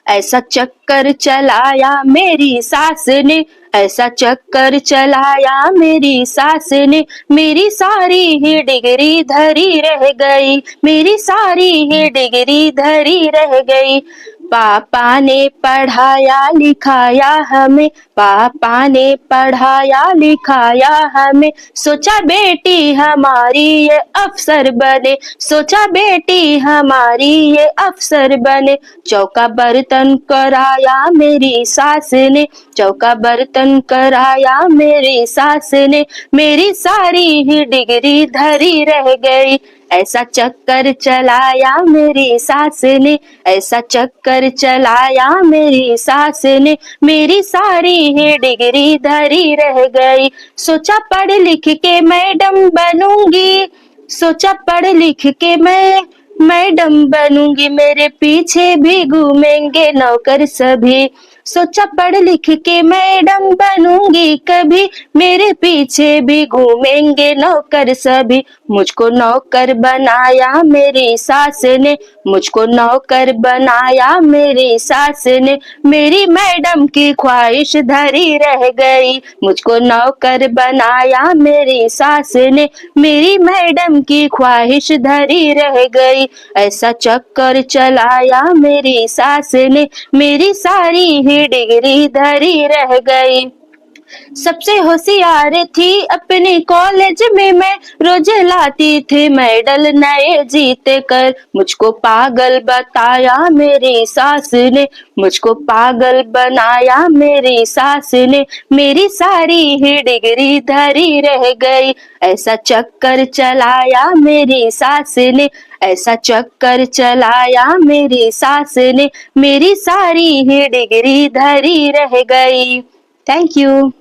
ऐसा चक्कर चलाया मेरी सास ने, ऐसा चक्कर चलाया मेरी सास ने, मेरी सारी ही डिग्री धरी रह गई, मेरी सारी ही डिग्री धरी रह गई। पापा ने पढ़ाया लिखाया हमें, पापा ने पढ़ाया लिखाया हमें, सोचा बेटी हमारी ये अफसर बने, सोचा बेटी हमारी ये अफसर बने। चौका बर्तन कराया मेरी सास ने, चौका बर्तन कराया मेरी सास ने, मेरी सारी ही डिग्री धरी रह गई। ऐसा चक्कर चलाया मेरी सास ने, ऐसा चक्कर चलाया मेरी सास ने, मेरी सारी ही डिग्री धरी रह गई। सोचा पढ़ लिख के मैडम बनूंगी, सोचा पढ़ लिख के मैं मैडम बनूंगी, मेरे पीछे भी घूमेंगे नौकर सभी। सोचा पढ़ लिख के मैडम बनूंगी कभी, मेरे पीछे भी घूमेंगे नौकर सभी। मुझको नौकर बनाया मेरी सास ने, मुझको नौकर बनाया मेरी सास ने, मेरी मैडम की ख्वाहिश धरी रह गई। मुझको नौकर बनाया मेरी सास ने, मेरी मैडम की ख्वाहिश धरी रह गई। ऐसा चक्कर चलाया मेरी सास ने, मेरी सारी ही डिग्री धरी रह गई। सबसे होशियार थी अपने कॉलेज में मैं, रोज लाती थी मेडल नए जीत कर। मुझको पागल बताया मेरी सास ने, मुझको पागल बनाया मेरी सास ने, मेरी सारी ही डिग्री धरी रह गई। ऐसा चक्कर चलाया मेरी सास ने, ऐसा चक्कर चलाया मेरी सास ने, मेरी सारी ही डिग्री धरी रह गई। Thank you.